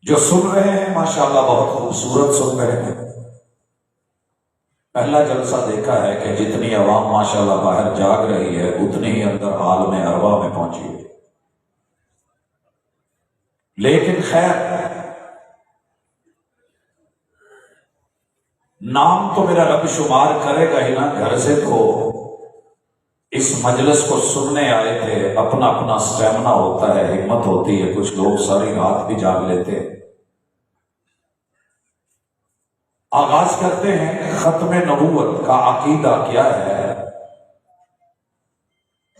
جو سن رہے ہیں ماشاءاللہ بہت خوبصورت سن رہے ہیں۔ پہلا جلسہ دیکھا ہے کہ جتنی عوام ماشاءاللہ باہر جاگ رہی ہے اتنی ہی اندر عالم ارواح میں پہنچی ہے، لیکن خیر نام تو میرا رب شمار کرے گا ہی نا۔ گھر سے تو اس مجلس کو سننے آئے تھے، اپنا اپنا سٹیمنا ہوتا ہے، ہمت ہوتی ہے، کچھ لوگ ساری رات بھی جاگ لیتے ہیں۔ آغاز کرتے ہیں ختم نبوت کا عقیدہ کیا ہے۔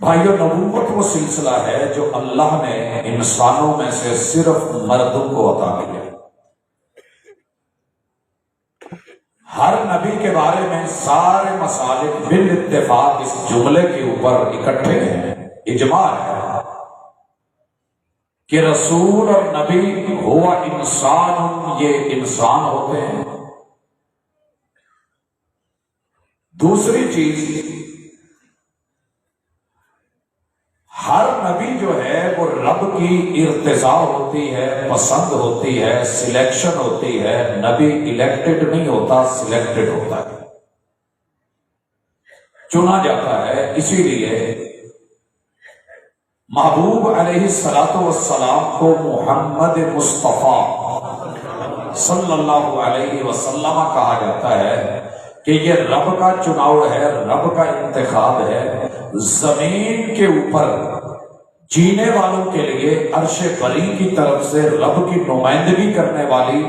بھائیو، نبوت وہ سلسلہ ہے جو اللہ نے انسانوں میں سے صرف مردوں کو عطا کیا۔ ہر نبی کے بارے میں سارے مسالک بالاتفاق اس جملے کے اوپر اکٹھے ہیں، اجماع ہے کہ رسول اور نبی ہوا انسان، یہ انسان ہوتے ہیں۔ دوسری چیز، ہر نبی جو ہے وہ رب کی ارتضا ہوتی ہے، پسند ہوتی ہے، سلیکشن ہوتی ہے۔ نبی الیکٹڈ نہیں ہوتا، سلیکٹڈ ہوتا ہے، چنا جاتا ہے۔ اسی لیے محبوب علیہ الصلوۃ والسلام کو محمد مصطفیٰ صلی اللہ علیہ وسلم کہا جاتا ہے کہ یہ رب کا چناؤ ہے، رب کا انتخاب ہے۔ زمین کے اوپر جینے والوں کے لیے عرش بری کی طرف سے رب کی نمائندگی کرنے والی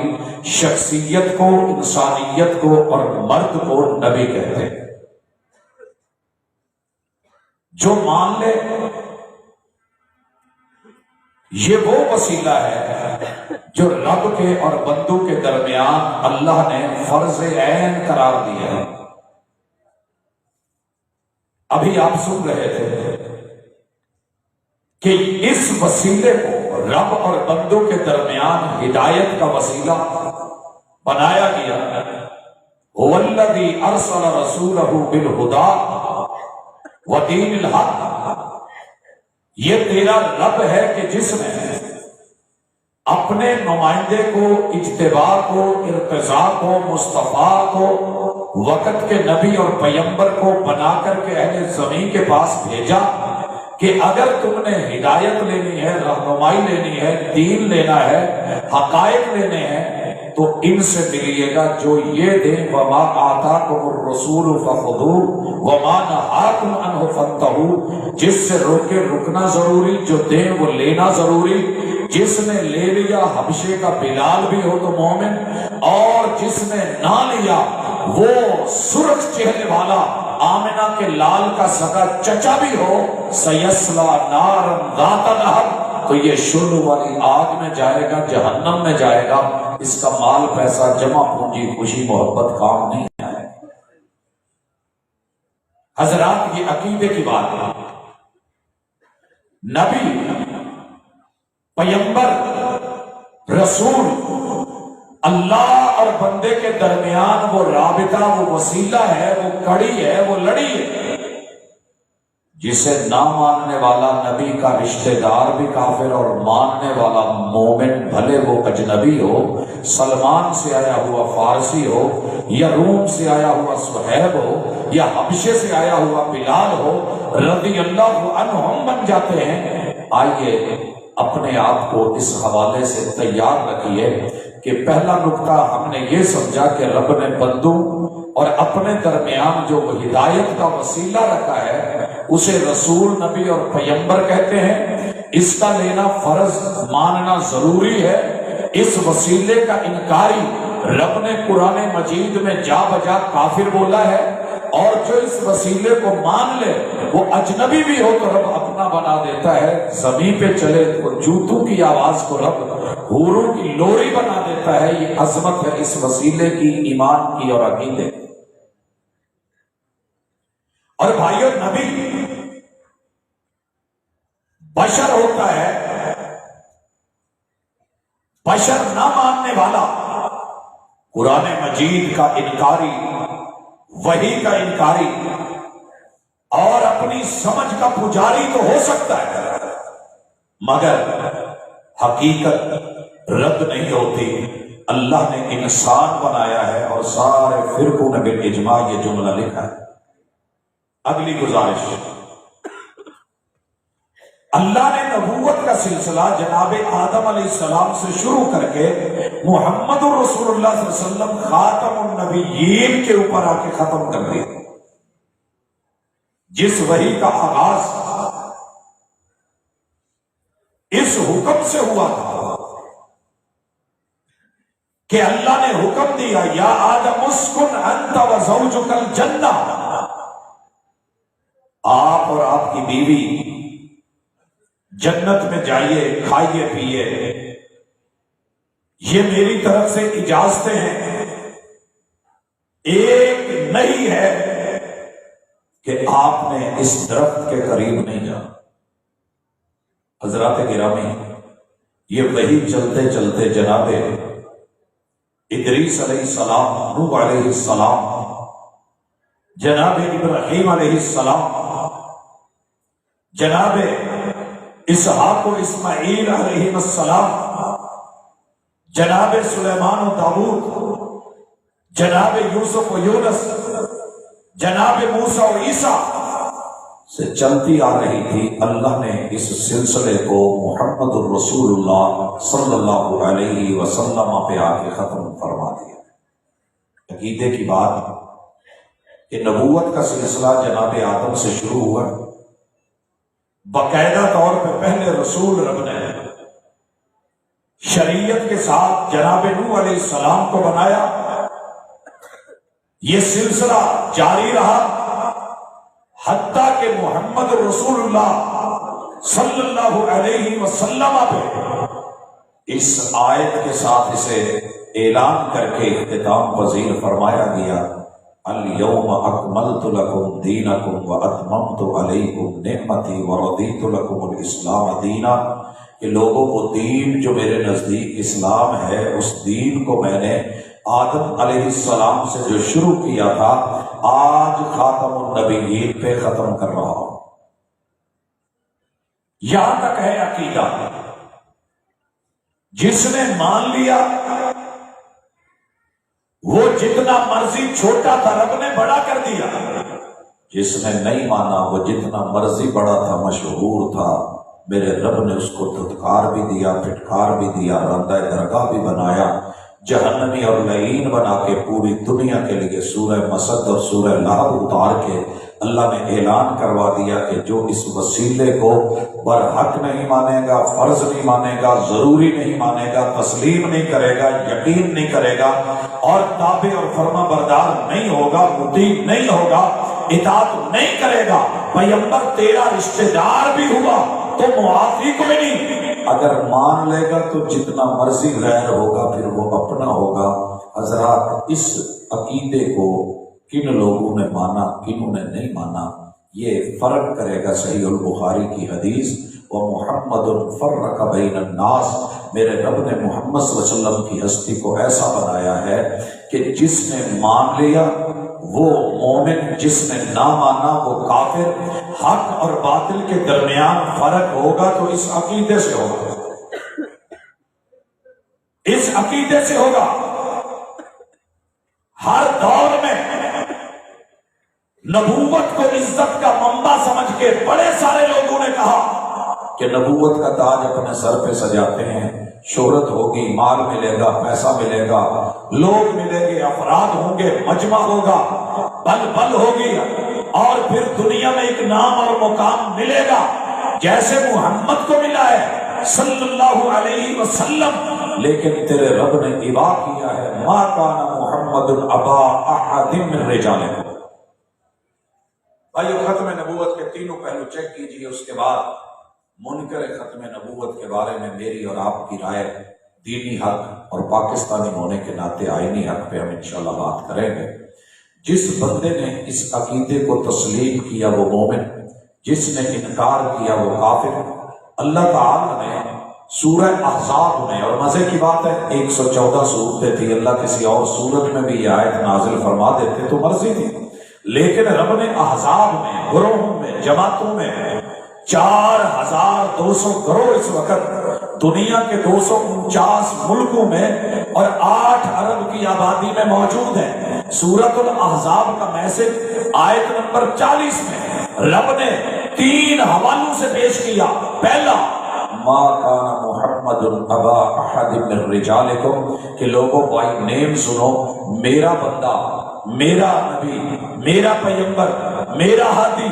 شخصیت کو، انسانیت کو اور مرد کو نبی کہتے ہیں۔ جو مان لے یہ وہ وسیلہ ہے جو رب کے اور بندوں کے درمیان اللہ نے فرض عین قرار دیا ہے۔ ابھی آپ سن رہے تھے کہ اس وسیلے کو رب اور بندوں کے درمیان ہدایت کا وسیلہ بنایا گیا۔ هو الذی ارسل رسولہ بالہدی ودین الحق، یہ تیرا رب ہے کہ جس نے اپنے نمائندے کو، اجتباء کو، ارتضاء کو، مصطفیٰ کو، وقت کے نبی اور پیمبر کو بنا کر کے اہل زمین کے پاس بھیجا کہ اگر تم نے ہدایت لینی ہے، رہنمائی لینی ہے، دین لینا ہے، حقائق لینے ہیں تو ان سے ملیے گا جو یہ دیں۔ وما آتاکم الرسول فخذوہ وما نہاکم عنہ فانتہوا، جس سے روکے رکنا ضروری، جو دیں وہ لینا ضروری۔ جس نے لے لیا، حبشے کا بلال بھی ہو تو مومن، اور جس نے نہ لیا وہ سرخ چہرے والا آمنہ کے لال کا سگا چچا بھی ہو، سیصلی نارا ذات لہب، تو یہ شعلہ والی آگ میں جائے گا، جہنم میں جائے گا۔ اس کا مال پیسہ، جمع پونجی، خوشی محبت کام نہیں آئے۔ حضرات یہ عقیدے کی بات ہے۔ نبی، پیمبر، رسول، اللہ اور بندے کے درمیان وہ رابطہ، وہ وسیلہ ہے، وہ کڑی ہے، وہ لڑی ہے۔ جسے نہ ماننے والا نبی کا رشتہ دار بھی کافر اور ماننے والا مومن بھلے وہ اجنبی ہو، سلمان سے آیا ہوا فارسی ہو، یا روم سے آیا ہوا صہیب ہو، یا حبشے سے آیا ہوا بلال ہو، رضی اللہ عنہم بن جاتے ہیں۔ آئیے اپنے آپ کو اس حوالے سے تیار رکھیے کہ پہلا نکتہ ہم نے یہ سمجھا کہ رب نے بندوں اور اپنے درمیان جو ہدایت کا وسیلہ رکھا ہے اسے رسول، نبی اور پیمبر کہتے ہیں۔ اس کا لینا فرض، ماننا ضروری ہے۔ اس وسیلے کا انکاری رب نے قرآن مجید میں جا بجا کافر بولا ہے، اور جو اس وسیلے کو مان لے وہ اجنبی بھی ہو تو رب اپنا بنا دیتا ہے۔ زمین پہ چلے تو جوتوں کی آواز کو رب حوروں کی لوری بنا دیتا ہے۔ یہ عظمت ہے اس وسیلے کی، ایمان کی اور عقیدے کی۔ اور بھائیو، نبی بشر ہوتا ہے، بشر نہ ماننے والا، قرآن مجید کا انکاری، وحی کا انکاری، اور اپنی سمجھ کا پجاری تو ہو سکتا ہے، مگر حقیقت، رد نہیں ہوتی۔ اللہ نے انسان بنایا ہے اور سارے فرقوں نے بالاجماع یہ جملہ لکھا ہے۔ اگلی گزارش، اللہ نے نبوت کا سلسلہ جناب آدم علیہ السلام سے شروع کر کے محمد رسول اللہ صلی اللہ علیہ وسلم خاتم النبیین کے اوپر آ کے ختم کر دیا۔ جس وحی کا آغاز اس حکم سے ہوا تھا کہ اللہ نے حکم دیا یا آدم اسکن انت وزوجک الجنہ، آپ اور آپ کی بیوی جنت میں جائیے، کھائیے پیئے، یہ میری طرف سے اجازتیں ہیں۔ ایک نہیں ہے کہ آپ نے اس درخت کے قریب نہیں جانا۔ حضرات گرامی، یہ وہی چلتے چلتے جناب ادریس علیہ السلام، نوح علیہ السلام، جناب ابراہیم علیہ السلام، جناب اسحاق و اسماعیل علیہ السلام، جناب سلیمان و داؤد، جناب یوسف و یونس، جناب موسیٰ و عیسیٰ سے چلتی آ رہی تھی۔ اللہ نے اس سلسلے کو محمد الرسول اللہ صلی اللہ علیہ وسلم پہ آ کے ختم فرما دیا۔ عقیدے کی بات کہ نبوت کا سلسلہ جناب آدم سے شروع ہوا، باقاعدہ طور پہ پہلے رسول رب نے شریعت کے ساتھ جناب نوح علیہ السلام کو بنایا، یہ سلسلہ جاری رہا حتیٰ کہ محمد رسول اللہ صلی اللہ علیہ وسلم پہ اس آیت کے ساتھ اسے اعلان کر کے اختتام پذیر فرمایا گیا، اليوم اکملت لکم دینکم واتممت علیکم نعمتی ورضیت لکم الاسلام دینا، کہ لوگوں کو دین جو میرے نزدیک اسلام ہے، اس دین کو میں نے آدم علیہ السلام سے جو شروع کیا تھا آج خاتم النبیین پہ ختم کر رہا ہوں۔ یہاں تک ہے عقیدہ۔ جس نے مان لیا وہ جتنا مرضی چھوٹا تھا رب نے بڑا کر دیا، جس نے نہیں مانا وہ جتنا مرضی بڑا تھا، مشہور تھا، میرے رب نے اس کو دھتکار بھی دیا، پھٹکار بھی دیا، رندہ درگاہ بھی بنایا، جہنمی اور لعین بنا کے پوری دنیا کے لیے سورہ مسد اور سورہ لہب اتار کے اللہ نے اعلان کروا دیا کہ جو اس وسیلے کو برحق نہیں مانے گا، فرض نہیں مانے گا، ضروری نہیں مانے گا، تسلیم نہیں کرے گا، یقین نہیں کرے گا اور تابع اور فرما بردار نہیں ہوگا، مطیع نہیں ہوگا، اطاعت نہیں کرے گا، پیغمبر تیرا رشتہ دار بھی ہوا تو معافی کوئی نہیں۔ اگر مان لے گا تو جتنا مرضی غیر ہوگا پھر وہ اپنا ہوگا۔ حضرات، اس عقیدے کو کن لوگوں نے مانا، کنوں نے نہیں مانا، یہ فرق کرے گا صحیح البخاری کی حدیث، وَمُحَمَّدٌ فَرَّقَ بَيْنَ النَّاسِ، میرے رب نے محمد صلی اللہ علیہ وسلم کی ہستی کو ایسا بنایا ہے کہ جس نے مان لیا وہ مومن، جس نے نہ مانا وہ کافر۔ حق اور باطل کے درمیان فرق ہوگا تو اس عقیدے سے ہوگا، اس عقیدے سے ہوگا۔ ہر دور میں نبوت کو عزت کا منبع سمجھ کے بڑے سارے لوگوں نے کہا کہ نبوت کا تاج اپنے سر پہ سجاتے ہیں، شہرت ہوگی، مال ملے گا، پیسہ ملے گا، لوگ ملیں گے، افراد ہوں گے، مجمع ہوگا، بل بل ہوگی، اور پھر دنیا میں ایک نام اور مقام ملے گا جیسے محمد کو ملا ہے صلی اللہ علیہ وسلم۔ لیکن تیرے رب نے ابا کیا ہے، ما کان محمد ابا احد من رجالکم۔ بھائیو، ختم نبوت کے تینوں پہلو چیک کیجئے، اس کے بعد منکر ختم نبوت کے بارے میں میری اور آپ کی رائے دینی حق اور پاکستانی ہونے کے ناطے آئینی حق پہ ہم انشاءاللہ بات کریں گے۔ جس بندے نے اس عقیدے کو تسلیم کیا وہ مومن، جس نے انکار کیا وہ کافر۔ اللہ تعالی نے سورہ احزاب میں، اور مزے کی بات ہے 114 صورتیں تھی، اللہ کسی اور صورت میں بھی یہ آیت نازل فرما دیتے تو مرضی تھی، لیکن رب نے احزاب میں، گروہوں میں، جماعتوں میں 4200 گروہ اس وقت دنیا کے 249 ملکوں میں اور 8 ارب کی آبادی میں موجود ہیں۔ سورۃ الاحزاب کا میسج آیت نمبر 40 میں رب نے 3 حوالوں سے پیش کیا۔ پہلا، ما کان محمد ابا احد من رجالکم، کہ لوگوں بائی نیم سنو، میرا بندہ، میرا نبی، میرا پیغمبر، میرا ہادی،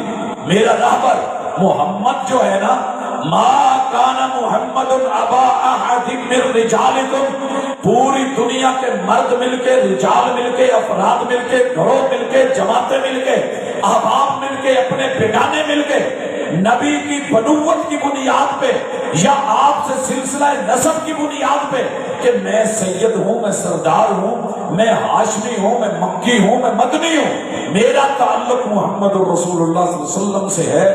میرا راہبر محمد جو ہے نا، ما کان محمد ابا احد من رجالکم، پوری دنیا کے مرد مل کے، رجال مل کے، افراد مل کے، گروہ مل کے، جماعتیں مل کے، احباب مل کے، اپنے بیگانے مل کے، نبی کی بنوت کی بنیاد پہ یا آپ سے سلسلہ نسب کی بنیاد پہ کہ میں سید ہوں، میں سردار ہوں، میں ہاشمی ہوں، میں مکی ہوں، میں مدنی ہوں، میرا تعلق محمد رسول اللہ صلی اللہ علیہ وسلم سے ہے،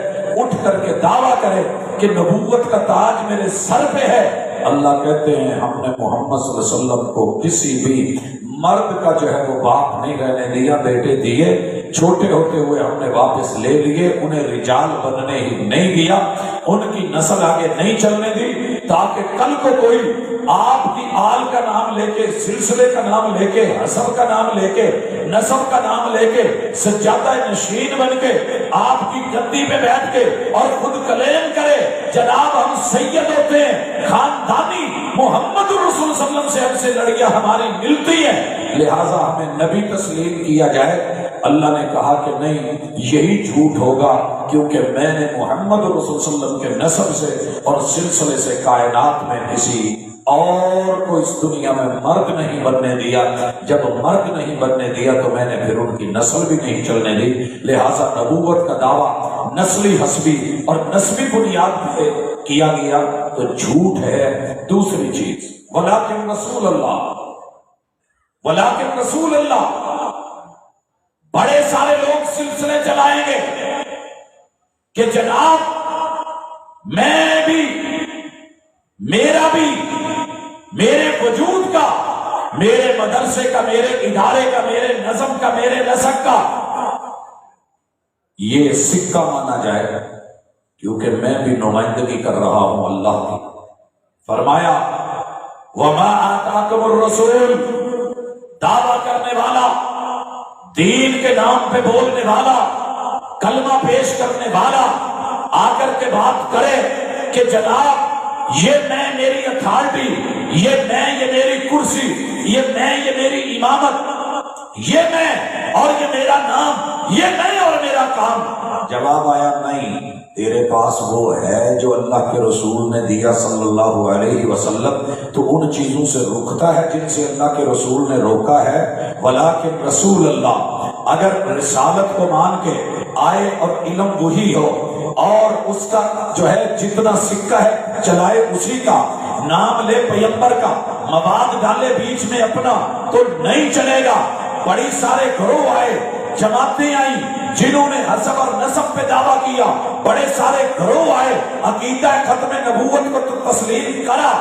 اٹھ کر کے دعویٰ کرے کہ نبوت کا تاج میرے سر پہ ہے۔ اللہ کہتے ہیں ہم نے محمد صلی اللہ علیہ وسلم کو کسی بھی مرد کا جو ہے وہ باپ نہیں رہنے دیا، بیٹے دیے، چھوٹے ہوتے ہوئے ہم نے واپس لے لیے، انہیں رجال بننے ہی نہیں دیا، ان کی نسل آگے نہیں چلنے دی، تاکہ کل کو کوئی آپ کی آل کا نام لے کے، سلسلے کا نام لے کے، حسب کا نام لے کے، نسب کا نام لے کے، سجادہ نشین بن کے آپ کی گدی پہ بیٹھ کے اور خود کلیم کرے جناب ہم سید ہوتے ہیں، خاندانی محمد رسول صلی اللہ علیہ وسلم سے ہم سے لڑیاں ہماری ملتی ہیں، لہٰذا ہمیں نبی تسلیم کیا جائے۔ اللہ نے کہا کہ نہیں، یہی جھوٹ ہوگا، کیونکہ میں نے محمد رسول صلی اللہ علیہ وسلم کے نسب سے اور سلسلے سے کائنات میں کسی اور کو اس دنیا میں مرد نہیں بننے دیا۔ جب مرد نہیں بننے دیا تو میں نے پھر ان کی نسل بھی نہیں چلنے دی، لہٰذا نبوت کا دعویٰ نسلی حسبی اور نسبی بنیاد پہ کیا گیا تو جھوٹ ہے۔ دوسری چیز، ولیکن رسول اللہ، ولیکن رسول اللہ، بڑے سارے لوگ سلسلے چلائیں گے کہ جناب میں بھی، میرا بھی، میرے وجود کا، میرے مدرسے کا، میرے ادارے کا، میرے نظم کا، میرے نسق کا یہ سکہ مانا جائے، کیونکہ میں بھی نمائندگی کر رہا ہوں اللہ کی۔ فرمایا وما آتاکم الرسول، دعویٰ کرنے والا، دین کے نام پہ بولنے والا، کلمہ پیش کرنے والا آ کر کے بات کرے کہ جناب یہ میں، میری اتھارٹی، یہ میں، یہ میری کرسی، یہ میں، یہ میری امامت، یہ میں اور یہ میرا نام، یہ میں اور میرا کام۔ جواب آیا نہیں، تیرے پاس وہ ہے جو اللہ کے رسول نے دیا صلی اللہ علیہ وسلم، تو ان چیزوں سے روکتا ہے جن سے اللہ کے رسول نے روکا ہے۔ ولیکن رسول اللہ، اگر رسالت کو مان کے آئے اور علم وہی ہو اور اس کا جو ہے جتنا سکہ ہے چلائے اسی کا، نام لے پیغمبر کا، مواد ڈالے بیچ میں اپنا، تو نہیں چلے گا۔ بڑی سارے گروہ آئے، جماعتیں آئیں جنہوں نے حسب اور نسب پہ دعویٰ کیا، بڑے سارے گروہ آئے، عقیدہ ختم نبوت کو تو تسلیم کرا،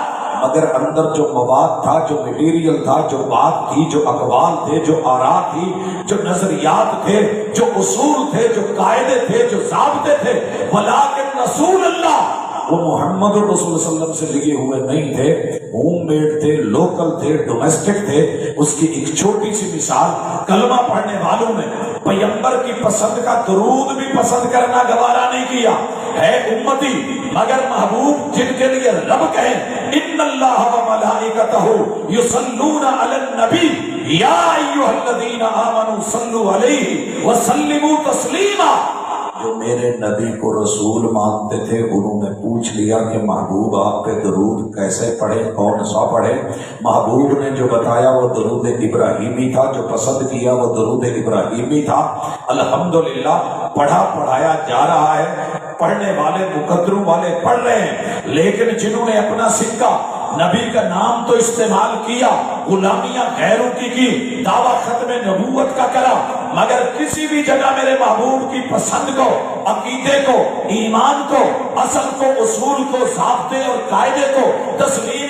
مگر اندر جو مواد تھا، جو میٹیریل تھا، جو بات تھی، جو اقوال تھے، جو آراء تھی، جو نظریات تھے، جو اصول تھے، جو قاعدے تھے، جو ضابطے تھے، ولیکن رسول اللہ، وہ محمد رسول صلی اللہ علیہ وسلم سے لگے ہوئے نہیں تھے، ہوم میڈ تھے، لوکل تھے، ڈومیسٹک تھے۔ اس کی ایک چھوٹی سی مثال، کلمہ پڑھنے والوں نے پیغمبر کی پسند کا درود بھی پسند کرنا گوارا نہیں کیا، ہے امتی، مگر محبوب جن کے لیے رب کہیں ان اللہ و ملائکتہ یصلون علی النبی یا ایھا الذین آمنوا صلوا علیہ وسلموا تسلیما، جو میرے نبی کو رسول مانتے تھے انہوں نے پوچھ لیا کہ محبوب آپ پہ درود کیسے پڑھے، کون سا پڑھے؟ محبوب نے جو بتایا وہ درود ابراہیمی تھا، جو پسند کیا وہ درود ابراہیمی تھا۔ الحمدللہ پڑھا پڑھایا جا رہا ہے، پڑھنے والے مقدروں والے پڑھ رہے ہیں، لیکن جنہوں نے اپنا سکہ نبی کا نام تو استعمال کیا، غلامیاں غیروں کی دعویٰ ختم نبوت کا کرا، مگر کسی بھی جگہ میرے محبوب کی پسند کو، عقیدے کو، ایمان کو، اصل کو، اصول کو، ضابطے اور قاعدے کو تسلیم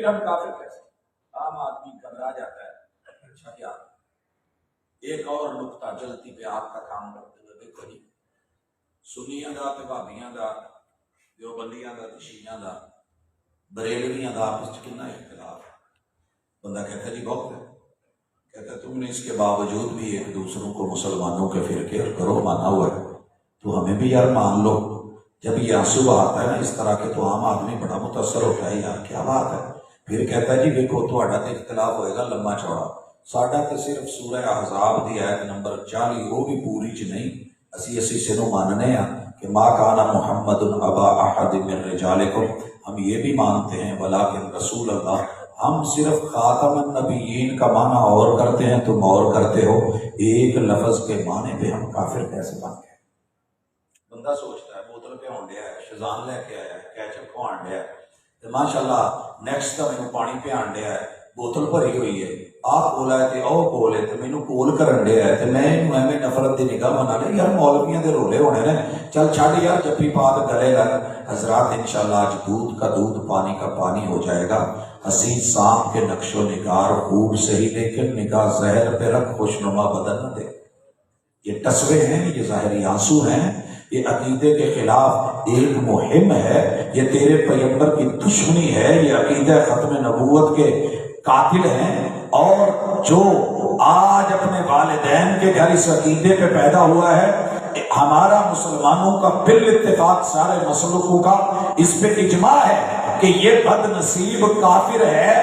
پھر ہم کافر کیسے؟ عام آدمی گھبرا جاتا ہے۔ اچھا کیا ایک اور نقطہ جلدی پہ آپ کا کام کرتے ہوئے دیکھو جی، سنیاں دا تے بھابیاں دا، دیوبندیاں دا تے شیعیاں دا، بریلویاں دا آپس میں کتنا اختلاف ہے۔ بندہ کہتا ہے جی بہت ہے، کہتا ہے تم نے اس کے باوجود بھی ایک دوسروں کو مسلمانوں کے فرقے اور گروہ مانا ہوا ہے، تو ہمیں بھی یار مان لو۔ جب یہ آنسو آتا ہے نا اس طرح کے تو عام آدمی بڑا متاثر ہوتا ہے، یار کیا بات ہے۔ پھر کہتا ہے جی دیکھو تہاڈا تے اختلاف ہوئے گا لمبا چوڑا، ساڈا تے صرف سورہ احزاب دی آیت نمبر 40 وہ بھی پوری چ نہیں، اسی سنو ماننے ہیں کہ ما کان محمد ابا احد من رجالکم، ہم یہ بھی مانتے ہیں ولکن رسول اللہ، ہم صرف خاتم النبیین کا معنی اور کرتے ہیں تم اور کرتے ہو، ایک لفظ کے معنی پہ ہم کافر کیسے بن گئے؟ بندہ سوچتا ہے بوتل پہ ہون ڈیا ہے، شزان لے کے آیا ہے، کیچپ کو آن ڈیا ہے، تو ماشاءاللہ نیکسٹ کا مینو پانی پہ آن ڈیا ہے، بوتل بھری ہوئی ہے، آپ بولا ہے تے او بولے تے مینو کول کرن ڈیا ہے، تے میں ایویں نفرت دی نگاہ بنا لے یار مولویاں دے رولے ہونے نے، چل چھڈ یار جپی پا تے گلے لگ۔ حضرات انشاءاللہ آج دودھ کا دودھ پانی کا پانی ہو جائے گا۔ حسین سانپ کے نقش و نگار خوب صحیح لیکن نگاہ زہر پہ رکھ خوشنما بدن نہ دے۔ یہ تصویر ہیں، یہ ظاہری آنسو ہیں، یہ عقیدے کے خلاف ایک مہم ہے، یہ تیرے پیغمبر کی دشمنی ہے، یہ عقیدہ ختم نبوت کے قاتل ہیں۔ اور جو آج اپنے والدین کے گھر اس عقیدے پہ پیدا ہوا ہے، ہمارا مسلمانوں کا بالاتفاق سارے مسلکوں کا اس پہ اجماع ہے کہ یہ بد نصیب کافر ہے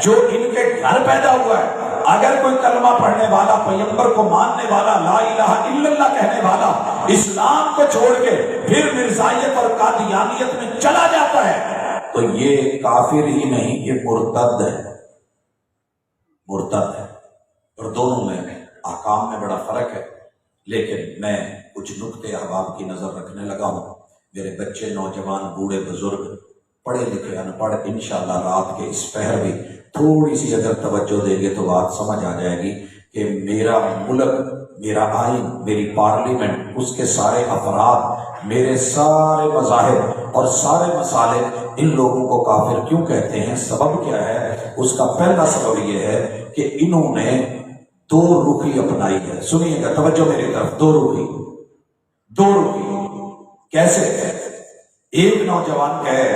جو ان کے گھر پیدا ہوا ہے۔ اگر کوئی کلمہ پڑھنے والا، پیغمبر کو ماننے والا، لا الہ الا اللہ کہنے والا اسلام کو چھوڑ کے پھر مرزائیت اور قادیانیت میں چلا جاتا ہے تو یہ کافر ہی نہیں، یہ مرتد ہے، مرتد ہے۔ اور دونوں میں احکام میں بڑا فرق ہے، لیکن میں کچھ نقطے احباب کی نظر رکھنے لگا ہوں۔ میرے بچے، نوجوان، بوڑھے، بزرگ، پڑھے لکھے، ان پڑھ، انشاءاللہ رات کے اس پہر بھی تھوڑی سی اگر توجہ دیں گے تو بات سمجھ آ جائے گی کہ میرا ملک، میرا آئین، میری پارلیمنٹ، اس کے سارے افراد، میرے سارے مذاہب اور سارے مسالے ان لوگوں کو کافر کیوں کہتے ہیں؟ سبب کیا ہے؟ اس کا پہلا سبب یہ ہے کہ انہوں نے دو رخی اپنائی ہے۔ سنیے گا، توجہ میری طرف، دو رخی، دو رخی کیسے؟ ایک نوجوان کہے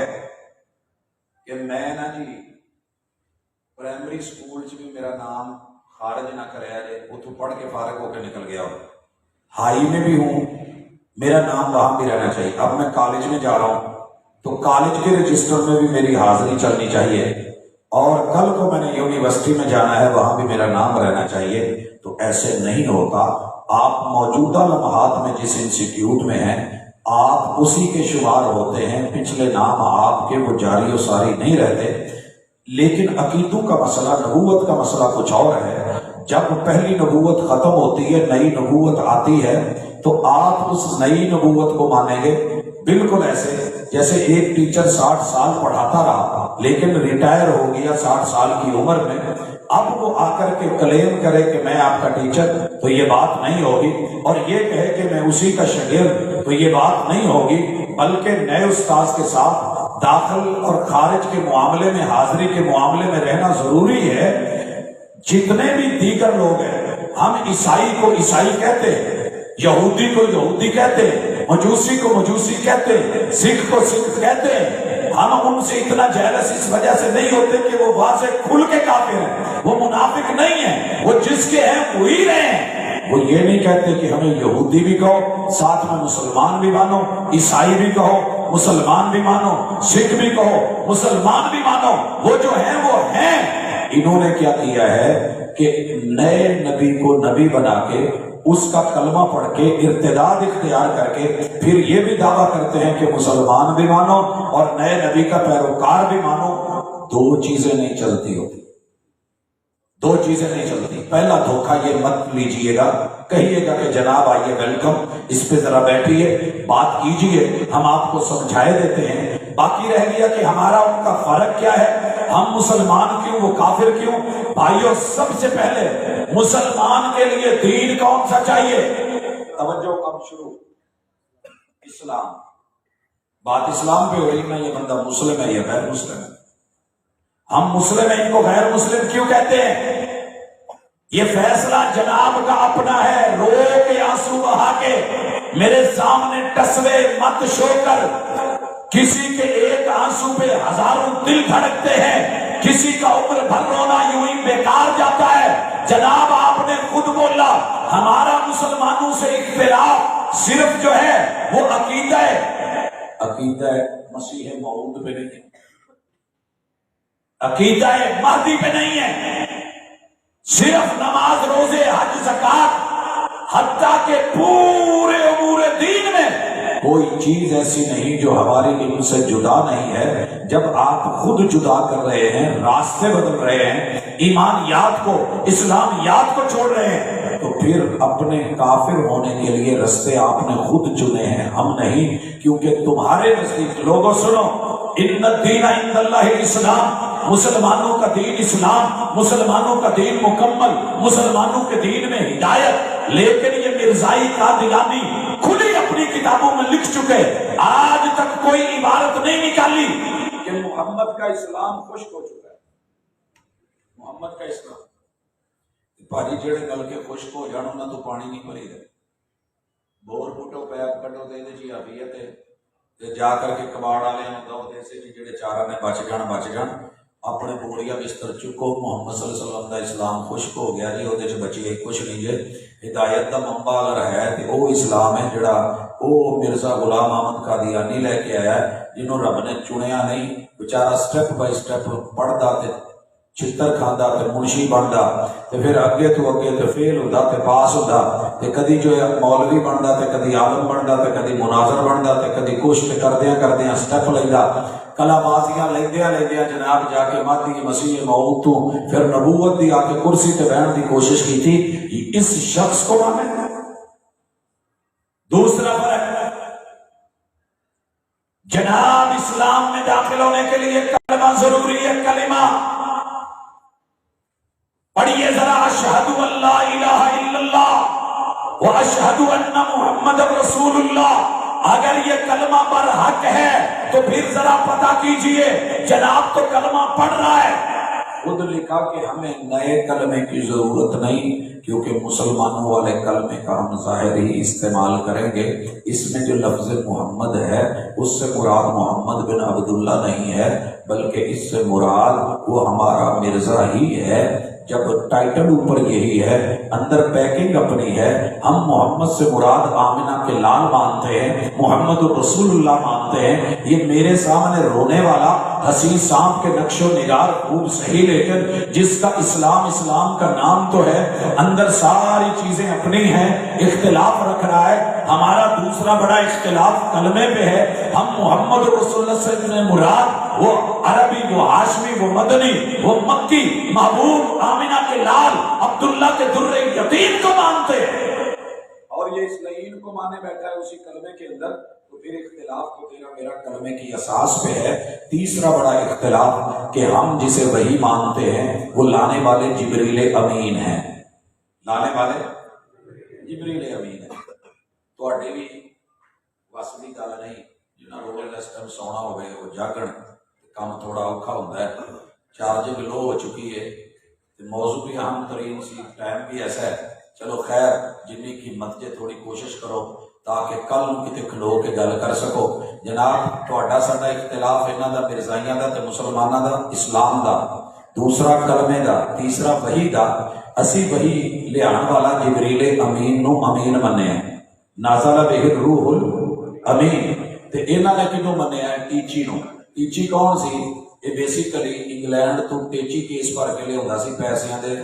کہ میں نا جی پرائمری سکول چ بھی میرا نام خارج نہ کرے جائے، وہ تو پڑھ کے فارغ ہو کے نکل گیا ہو، ہائی میں بھی ہوں، میرا نام وہاں بھی رہنا چاہیے۔ اب میں کالج میں جا رہا ہوں تو کالج کے رجسٹر میں بھی میری حاضری چلنی چاہیے، اور کل کو میں نے یونیورسٹی میں جانا ہے، وہاں بھی میرا نام رہنا چاہیے۔ تو ایسے نہیں ہوتا۔ آپ موجودہ لمحات میں جس انسٹیٹیوٹ میں ہیں آپ اسی کے شمار ہوتے ہیں، پچھلے نام آپ کے وہ جاری و ساری نہیں رہتے۔ لیکن عقیدوں کا مسئلہ، نبوت کا مسئلہ کچھ اور ہے۔ جب پہلی نبوت ختم ہوتی ہے، نئی نبوت آتی ہے تو آپ اس نئی نبوت کو مانیں گے بالکل ایسے جیسے ایک ٹیچر 60 سال پڑھاتا رہا لیکن ریٹائر ہو گیا 60 سال کی عمر میں، اب وہ آ کر کے کلیم کرے کہ میں آپ کا ٹیچر، تو یہ بات نہیں ہوگی، اور یہ کہے کہ میں اسی کا شاگرد، تو یہ بات نہیں ہوگی، بلکہ نئے استاذ کے ساتھ داخل اور خارج کے معاملے میں، حاضری کے معاملے میں رہنا ضروری ہے۔ جتنے بھی دیگر لوگ ہیں، ہم عیسائی کو عیسائی کہتے ہیں، یہودی کو یہودی کہتے ہیں، مجوسی کو مجوسی کہتے ہیں، سکھ کو سکھ کہتے ہیں۔ ہم ان سے اتنا جیلس اس وجہ سے نہیں ہوتے کہ وہ واضح کھل کے کافر ہیں، وہ منافق نہیں ہیں، وہ جس کے ہیں وہی رہے ہیں۔ وہ یہ نہیں کہتے کہ ہمیں یہودی بھی کہو، ساتھ میں مسلمان بھی مانو، عیسائی بھی کہو، مسلمان بھی مانو، سکھ بھی کہو، مسلمان بھی مانو، وہ جو ہیں وہ ہیں۔ انہوں نے کیا کیا ہے کہ نئے نبی کو نبی بنا کے، اس کا کلمہ پڑھ کے، ارتداد اختیار کر کے، پھر یہ بھی دعویٰ کرتے ہیں کہ مسلمان بھی مانو اور نئے نبی کا پیروکار بھی مانو۔ دو چیزیں نہیں چلتی ہوتی، دو چیزیں نہیں چلتی۔ پہلا دھوکہ یہ مت لیجئے گا، کہیے گا کہ جناب آئیے، ویلکم، اس پہ ذرا بیٹھیے، بات کیجئے، ہم آپ کو سمجھائے دیتے ہیں۔ باقی رہ گیا کہ ہمارا ان کا فرق کیا ہے، ہم مسلمان کیوں، وہ کافر کیوں؟ بھائیو، سب سے پہلے مسلمان کے لیے دین کون سا چاہیے؟ توجہ، اب شروع، اسلام۔ بات اسلام پہ ہو رہی، میں یہ بندہ مسلم ہے یا غیر مسلم ہے؟ ہم مسلم ہیں، ان کو غیر مسلم کیوں کہتے ہیں؟ یہ فیصلہ جناب کا اپنا ہے۔ رو کے آنسو بہا کے میرے سامنے ٹسوے مت شو کر۔ کسی کے ایک آنسو پہ ہزاروں دل دھڑکتے ہیں، کسی کا عمر بھر رونا یوں ہی بیکار جاتا ہے۔ جناب آپ نے خود بولا ہمارا مسلمانوں سے اختلاف صرف جو ہے وہ عقیدہ مسیح موعود پہ نہیں ہے، عقیدہ مہدی پہ نہیں ہے، صرف نماز روزے حج زکات، حتیٰ کہ پورے امور دین میں کوئی چیز ایسی نہیں جو ہماری علم سے جدا نہیں ہے۔ جب آپ خود جدا کر رہے ہیں، راستے بدل رہے ہیں، ایمانیات کو اسلامیات کو چھوڑ رہے ہیں، تو پھر اپنے کافر ہونے کے لیے رستے آپ نے خود چنے ہیں، ہم نہیں۔ کیونکہ تمہارے نزدیک، لوگوں سنو، ان الدین عند اللہ الاسلام، مسلمانوں کا دین اسلام، مسلمانوں کا دین مکمل، مسلمانوں کے دین میں ہدایت، لیکن یہ مرزائی قادیانی کھلی اپنی کتابوں میں لکھ چکے، آج تک کوئی عبارت نہیں نکالی کہ محمد کا اسلام خشک ہو چکا ہے۔ محمد کا اسلام بھاجی جڑے گل کے خشک ہو جان انہاں تو پانی نہیں بھری دے، بور پٹو پیپ کٹو تے دے جی حفیظت ہے تے جا کر کے کباڑ والے نوں دو تے سے جڑے چاراں نے بچ جان اپنے بوریا بستر چکو، محمد صلی اللہ علیہ وسلم دا اسلام خشک ہو گیا جی، وہ بچی کچھ نہیں جی۔ ہدایت دا منبع اگر ہے تو وہ اسلام ہے جڑا وہ مرزا غلام احمد قادیانی لے کے آیا ہے، جنہوں رب نے چنیا نہیں، بیچارہ سٹیپ بائی سٹیپ پڑھدا تے چھتر کھاندا تے منشی بندا تے پھر اگے تو اگے تے فیل ہوندا تے پاس ہوندا تے کدی جو ہے مولوی بندا تے کدی عالم بندا تے کدی مناظر بندا تے کدی کچھ تے کردیاں سٹیپ لیندا، کلا بازیاں لیندیاں جناب جا کے مہدی مسیح موعود تو پھر نبوت دی آ کے کرسی تے بیٹھن دی کوشش کی تھی۔ اس شخص کو مانے۔ دوسرا فرق، جناب اسلام میں داخل ہونے کے لیے کلمہ ضروری ہے۔ کلمہ پڑھیے ذرا، اشہد ان لا الہ الا اللہ و اشہد ان محمد رسول اللہ۔ اگر یہ کلمہ برحق ہے تو پھر ذرا پتہ کیجئے، جناب تو کلمہ پڑھ رہا ہے، خود لکھا کہ ہمیں نئے کلمے کی ضرورت نہیں، کیونکہ مسلمانوں والے کلمے کا ہم ظاہر ہی استعمال کریں گے۔ اس میں جو لفظ محمد ہے اس سے مراد محمد بن عبداللہ نہیں ہے، بلکہ اس سے مراد وہ ہمارا مرزا ہی ہے۔ جب ٹائٹل اوپر یہی ہے، اندر پیکنگ اپنی ہے۔ ہم محمد سے مراد آمنہ کے لال مانتے ہیں، محمد رسول اللہ مانتے ہیں۔ یہ میرے سامنے رونے والا حسین سانپ کے نقش و نگار خوب صحیح، لیکن جس کا اسلام کا نام تو ہے، اندر ساری چیزیں اپنی ہیں، اختلاف رکھ رہا ہے۔ ہمارا دوسرا بڑا اختلاف کلمے پہ ہے۔ ہم محمد رسول اللہ سے مراد وہ عربی، وہ ہاشمی، وہ مدنی، وہ مکی، محبوب آمنہ کے لال، عبداللہ کے در یتیم کو مانتے ہیں، اور یہ اس لعین کو مانے بیٹھا ہے اسی کلمے کے اندر۔ تو پھر اختلاف تو تیرا میرا کلمے کی اساس پہ ہے۔ تیسرا بڑا اختلاف کہ ہم جسے وحی مانتے ہیں وہ لانے والے جبریل امین ہیں، لانے والے جبریل امین ہیں۔ تواڈے بھی وس دی گل نہیں، جنہاں روز اس ٹائم سونا ہوئے وہ جاگن، کام تھوڑا اوکھا ہوتا ہے، چارجنگ لو ہو چکی ہے، موضوع بھی اہم ترین سی، ٹائم بھی ایسا ہے۔ چلو خیر، جنی کی ہمت جے تھوڑی کوشش کرو تاکہ کل کتے کھلو کے گل کر سکو۔ جناب تہاڈا ساڈا اختلاف انہاں دا، مرزائیاں دا تے مسلماناں دا، اسلام دا، دوسرا کلمے دا، تیسرا وحی دا۔ اسی وحی لیان والا جبریل امین نو امین منیا، نازل بہ الروح الامین۔ تے انہاں نے کینوں منیا ہے؟ ٹیچی نو۔ ٹیچی کون سی؟ یہ بیسیکلی انگلینڈ تو ٹیچی کیس بھر کے لیا سی پیسیاں دے،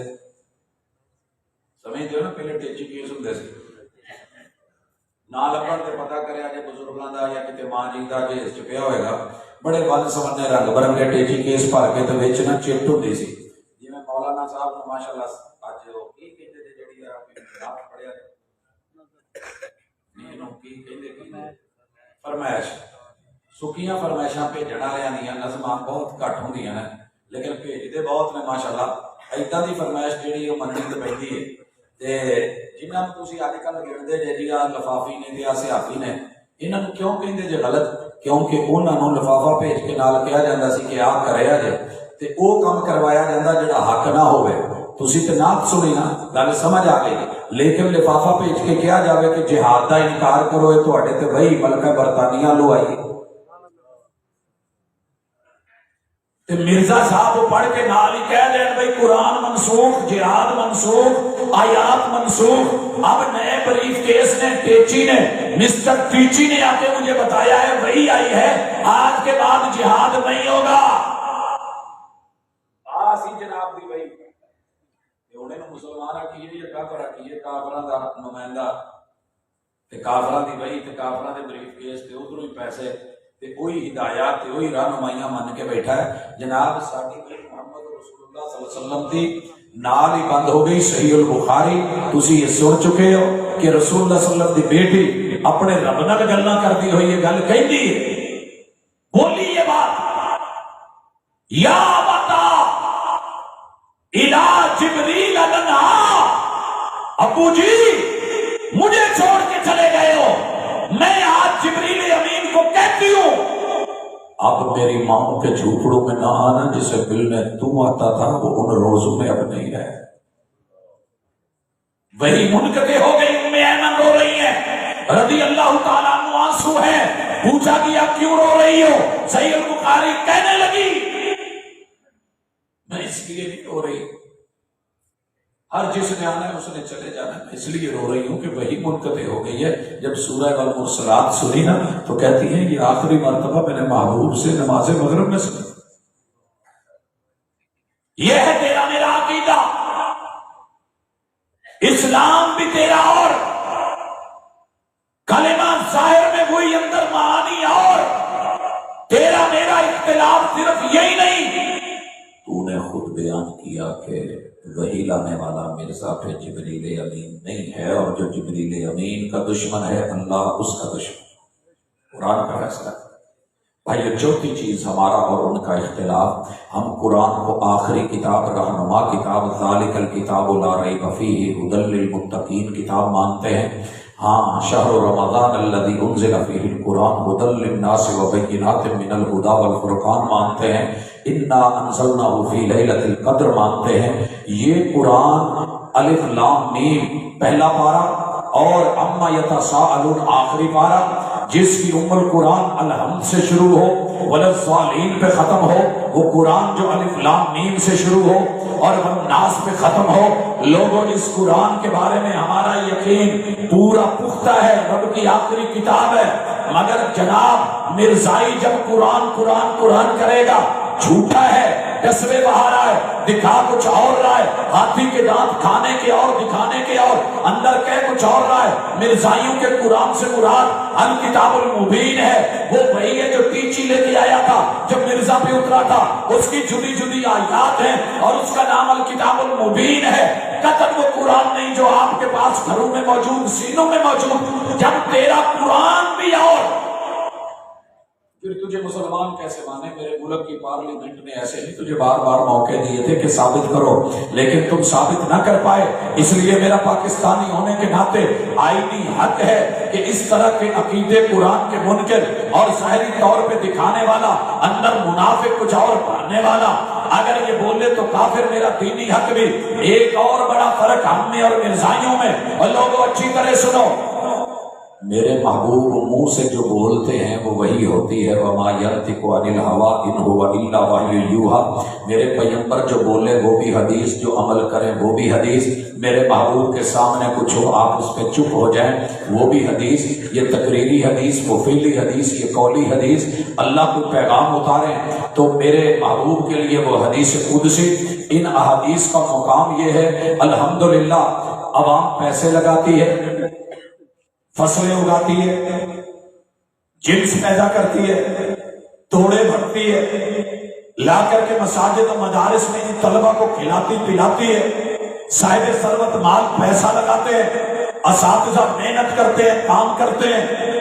سمجھتے ہو نا، پہلے ٹیچی کیس ہوں سی، نہ لبن تے پتہ کریا جے بزرگاں دا یا کتے ماں جی دا جے چپیا ہوئے گا، بڑے ون سمنے رنگ برنگے ٹیچی کیس بھر کے تے وچ نا چٹ ہوندی سی، جویں مولانا صاحب نے ماشاءاللہ اج او کی کہندے تے جڑی آپ نے کتاب پڑھیا نہیں نو کی کہندے کی فرمائش، سکیاں فرمائشاں بھیجن والے دیاں نظماں بہت گھٹ ہوندیاں نے، لیکن بھیجتے بہت نے ماشاءاللہ۔ ایداں دی فرمائش جیڑی وہ منزل تے بیٹھی ہے تے جنہاں نوں تسی اج کل گھڑدے جے جی لفافی نے تے سیافی نے، انہاں نوں کیوں کہندے جے غلط؟ کیونکہ انہاں نوں لفافہ بھیج کے نال کہا جاندا سی کہ آپ کریا جے، تے او کام کروایا جاندہ جڑا حق نہ ہوئے. تسی تے نات سنی نا، گل سمجھ آ گئی. لیکن لفافہ بھیج کے کیا جاوے کہ جہاد دا انکار کرو، اے تواڈے تے وہی ملکہ برطانیہ لو آئی. تے مرزا صاحب پڑھ کے نال ہی کہہ دیں بھائی قرآن منسوخ، جہاد منسوخ، آیات منسوخ. اب نئے بریف کیس نے ٹیچی نے مسٹر ٹیچی نے آ کے مجھے بتایا ہے وہی آئی ہے آج کے بعد جہاد نہیں ہوگا. آسی جناب دی بھائی انہیں مسلمان آکیے یا کافر آکیے، کافران دا نمائندہ تے کافران دی بھائی تے کافران دے بریف کیس تے ادھروں ہی پیسے تے وہی ہدایات تے وہی رہنمائیاں مان کے بیٹھا ہے. جناب ساڈی محمد رسول اللہ صلی اللہ علیہ وسلم دی نال ہی بند ہو گئی صحیح البخاری. تسی یہ سن چکے ہو کہ رسول اللہ صلی اللہ علیہ وسلم دی بیٹی اپنے رب نال گلاں کردی ہوئی یہ گل کہندی ہے، بولی یہ بات، یا بتا الہ جبریل لنا، ابو جی مجھے چھوڑ کے چلے گئے ہو، میں آج جبریل امین کو کہتی ہوں اب میری ماں کے جھوپڑوں میں نہ آنا، جسے ملنے تم آتا تھا وہ ان روزوں میں اب نہیں ہے. وہی منقطع ہو گئی. ام ایمن رو رہی ہیں رضی اللہ تعالیٰ عنہ، آنسو ہیں. پوچھا گیا کیوں رو رہی ہو؟ صحیح البخاری کہنے لگی میں اس لیے نہیں رو رہی، ہر جس نے آنا ہے اس نے چلے جانا ہے، اس لیے رو رہی ہوں کہ وہی منقطع ہو گئی ہے. جب سورہ والمرسلات سنی نا تو کہتی ہیں یہ آخری مرتبہ میں نے محبوب سے نماز مغرب میں سنی. یہ ہے تیرا میرا عقیدہ، اسلام بھی تیرا اور کلمہ ظاہر میں وہی اندر معانی اور. تیرا میرا اختلاف صرف یہی نہیں، تو نے خود بیان کیا کہ وہی لانے والا مرزا پہ جبریل امین نہیں ہے، اور جو جبریل امین کا دشمن ہے اللہ اس کا دشمن. قرآن کا فیصلہ. بھائی چوتھی چیز ہمارا اور ان کا اختلاف، ہم قرآن کو آخری کتاب، رہنما کتاب، ذالک الکتاب لا ریب فیہ ھدی للمتقین کتاب مانتے ہیں. ہاں شہر رمضان الذی انزل فیہ القرآن ھدی للناس وبینات من الھدی والفرقان مانتے ہیں. انا انزلناہ فی لیلۃ القدر مانتے ہیں. یہ قرآن الف لام میم پہلا پارہ اور اما یتساءلون آخری پارہ، جس کی ام القرآن الحمد سے شروع ہو وللضالین پہ ختم ہو، وہ قرآن جو الف لام میم سے شروع ہو اور والناس پہ ختم ہو. لوگوں اس قرآن کے بارے میں ہمارا یقین پورا پختہ ہے، رب کی آخری کتاب ہے. مگر جناب مرزائی جب قرآن کرے گا، جھوٹا ہے، قصبے باہر آئے، دکھا کچھ اور رہا ہے، ہاتھی کے دانت کھانے کے اور دکھانے کے اور، اندر کہہ کچھ اور رہا ہے. مرزائیوں کے قرآن سے مراد الکتاب المبین ہے، وہ وہی ہے جو ٹیچی لے کے آیا تھا جب مرزا پہ اترا تھا. اس کی جدی جدی آیات ہیں اور اس کا نام الکتاب المبین ہے. قطعاً وہ قرآن نہیں جو آپ کے پاس گھروں میں موجود، سینوں میں موجود. جب تیرا قرآن بھی اور پھر تجھے مسلمان کیسے مانے؟ میرے ملک کی پارلیمنٹ نے ایسے نہیں تجھے بار بار موقع دیے تھے کہ ثابت کرو، لیکن تم ثابت نہ کر پائے. اس لیے میرا پاکستانی ہونے کے ناطے آئینی حق ہے کہ اس طرح کے عقیدے قرآن کے منکر اور ظاہری طور پہ دکھانے والا، اندر منافق کچھ اور بھرنے والا اگر یہ بولے تو کافر. میرا دینی حق بھی. ایک اور بڑا فرق ہم میں اور مرزائیوں میں، اور لوگوں اچھی طرح سنو، میرے محبوب منہ سے جو بولتے ہیں وہ وہی ہوتی ہے. وما ينطق عن الهوى ان هو الا وحی یوحى. میرے پیغمبر جو بولے وہ بھی حدیث، جو عمل کریں وہ بھی حدیث. میرے محبوب کے سامنے کچھ ہو آپ اس پہ چپ ہو جائیں وہ بھی حدیث. یہ تقریری حدیث، وہ فعلی حدیث، یہ قولی حدیث. اللہ کو پیغام اتاریں تو میرے محبوب کے لیے وہ حدیث قدسی. ان احادیث کا مقام یہ ہے الحمدللہ عوام پیسے لگاتی ہے، فصلیں اگاتی ہے، جنس پیدا کرتی ہے، توڑے بھرتی ہے، لا کر کے مساجد و مدارس میں ان طلبہ کو کھلاتی پلاتی ہے. صاحب ثروت مال پیسہ لگاتے ہیں، اساتذہ محنت کرتے ہیں، کام کرتے ہیں.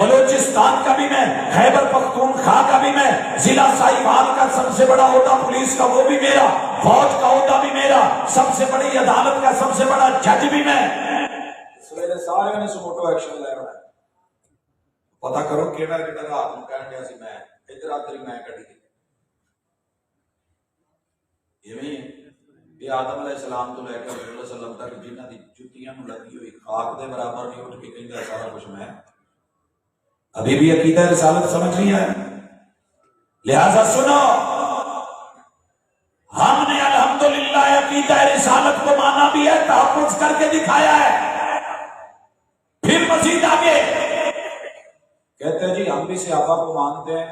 بلوچستان کا بھی میں، خیبر پختونخوا کا بھی میں، ضلع ساہیوال کا سب سے بڑا عہدہ پولیس کا وہ بھی میرا، فوج کا عہدہ بھی میرا، سب سے بڑی عدالت کا سب سے بڑا جج بھی میں۔ اس ویلے سارے نے سموٹو ایکشن لے رہا ہے۔ پتا کرو کیڑا کیڑا رات نوں کہن دیا سی میں ادھر ادھر میں کڈی ایویں یہ آدم علیہ السلام تو لے کر رسول اللہ صلی اللہ علیہ وسلم تک جنہاں دی جتیاں نوں لگی ہوئی خاک دے برابر نہیں اٹھ کے کہندا سارا کچھ میں۔ ابھی بھی عقیدہ رسالت سمجھ نہیں آیا؟ لہذا سنو، ہم نے الحمدللہ عقیدہ رسالت کو مانا بھی ہے، تحفظ کر کے دکھایا ہے۔ پھر مزید آگے کہتے ہیں جی ہم بھی صحابہ کو مانتے ہیں،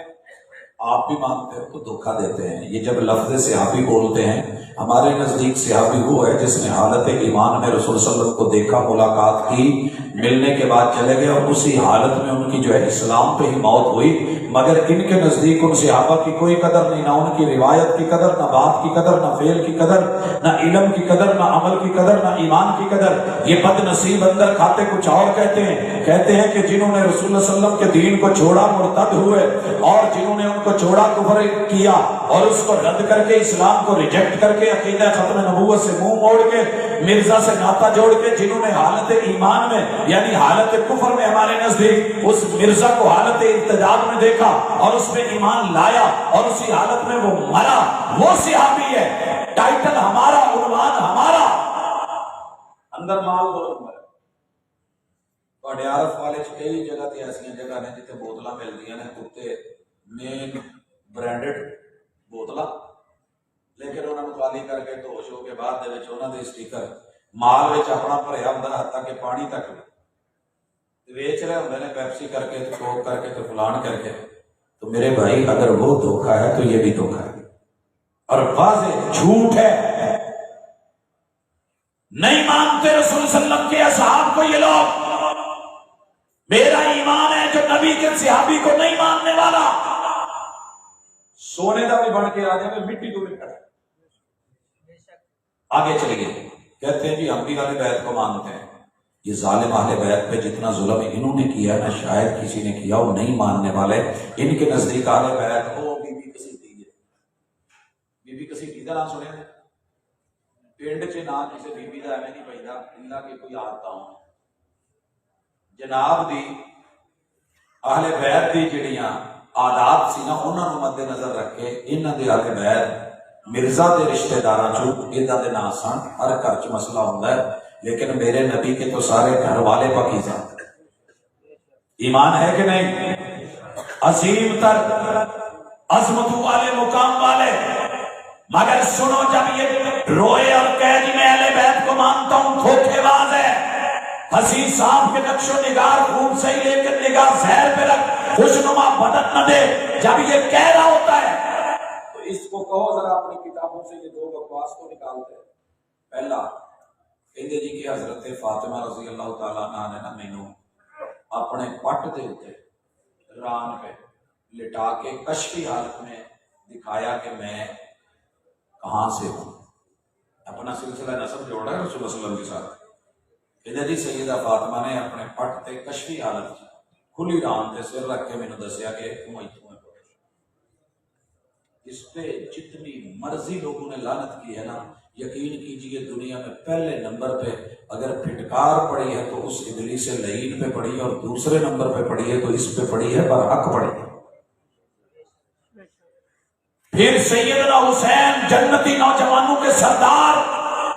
آپ بھی مانتے ہو تو دھوکہ دیتے ہیں۔ یہ جب لفظ صحابی بولتے ہیں، ہمارے نزدیک صحابی وہ ہے جس نے حالت ایمان میں رسول صلی اللہ علیہ وسلم کو دیکھا، ملاقات کی، ملنے کے بعد چلے گئے اور اسی حالت میں ان کی جو ہے اسلام پہ ہی موت ہوئی۔ مگر ان کے نزدیک ان صحابہ کی کوئی قدر نہیں، نہ ان کی روایت کی قدر، نہ بات کی قدر، نہ فعل کی قدر، نہ علم کی قدر، نہ عمل کی قدر، نہ ایمان کی قدر۔ یہ بد نصیب اندر کھاتے کچھ اور کہتے ہیں کہ جنہوں نے رسول اللہ صلی اللہ علیہ وسلم کے دین کو چھوڑا مرتد ہوئے، اور جنہوں نے ان کو چھوڑا کفر کیا اور اس کو رد کر کے اسلام کو ریجیکٹ کر کے عقیدہ ختم نبوت سے منہ موڑ کے مرزا سے ناطا جوڑ کے، جنہوں نے حالت ایمان میں یعنی حالت کفر میں ہمارے نزدیک اس مرزا کو حالت ارتداد میں دیکھا اور اس میں ایمان لایا اور اسی حالت میں وہ مرا، وہ صحابی ہے۔ ٹائٹل ہمارا، عنوان ہمارا، اندر مال دو نمبر ہے۔ عارف والے کئی جگہ تے ایسی جگہ نے جتنے بوتلاں ملدیاں نے کتے مین برانڈڈ بوتلاں، لیکن انہوں نے خالی کر کے دھوش ہو کے بعد دے وچ انہاں دے سٹیکر مال وچ اپنا بھریا ہوندا حتیٰ کہ پانی تک ویچ رہے ہوندے نے، پیپسی کر کے تو کوک کر کے تو فلان کر کے۔ تو میرے بھائی اگر وہ دھوکہ ہے تو یہ بھی دھوکہ ہے اور واضح جھوٹ ہے۔ نہیں مانتے رسول صلی اللہ علیہ وسلم کے اصحاب کو یہ لوگ۔ میرا ایمان ہے جو نبی کے صحابی کو نہیں ماننے والا سونے کا بھی بن کے آ جائے، مٹی کو بھی کھڑا۔ آگے چلیے، کہتے ہیں جی ہم بھی اہل بیت کو مانتے ہیں۔ یہ ظالم اہل بیت پہ جتنا ظلم انہوں نے کیا نہ شاید کسی نے کیا، وہ نہیں ماننے والے۔ ان کے نزدیک اہل بیت وہ بی بی کسیٹی ہے، بی بی کسیٹی کا نام سنیا؟ پنڈ چ نہ کسی بی بی کا ایویں نہیں پیدا اللہ کے کوئی آدتا ہوں جناب دی اہل بیت دی جڑیاں عادات سی نا انہاں نوں مد نظر رکھ کے انہاں دے اہل بیت مرزا دے رشتہ داراں چوں ادا دے نام سن، ہر گھر چ مسئلہ ہوندا ہے، لیکن میرے نبی کے تو سارے گھر والے پاکیزہ۔ ایمان ہے کہ نہیں؟ عظیم تر عظمت والے مقام والے۔ مگر سنو، جب یہ روئے اور کہہ جی میں اہل بیت کو مانتا ہوں، دھوکے باز ہے۔ حسین صاحب کے نقش و نگار خوب صحیح، لیکن نگاہ زہر پہ رکھ، خوشنما بدن نہ دے۔ جب یہ کہہ رہا ہوتا ہے تو اس کو کہو ذرا اپنی کتابوں سے یہ دو بکواس کو نکالتے ہیں۔ پہلا کہتے جی کہ حضرت فاطمہ رضی اللہ تعالیٰ عنہ نے نا مینوں اپنے پٹ دے اوتے ران پہ لٹا کے کشفی حالت میں دکھایا کہ میں کہاں سے ہوں، اپنا سلسلہ نسب جوڑا ہے رسول اللہ صلی اللہ علیہ وسلم کے ساتھ۔ کہتے جی سیدہ فاطمہ نے اپنے پٹ تے کشفی حالت کھلی ران تے سر رکھ کے مینوں دسیا کہ تم ایتھوں ہے۔ اس پہ جتنی مرضی لوگوں نے لعنت کی ہے نا، یقین کیجئے دنیا میں پہلے نمبر پہ اگر پھٹکار پڑی ہے تو اس ابلیس لعین پہ پڑی ہے، اور دوسرے نمبر پہ پڑی ہے تو اس پہ پڑی ہے برحق پڑی ہے۔ پھر سیدنا حسین جنتی نوجوانوں کے سردار،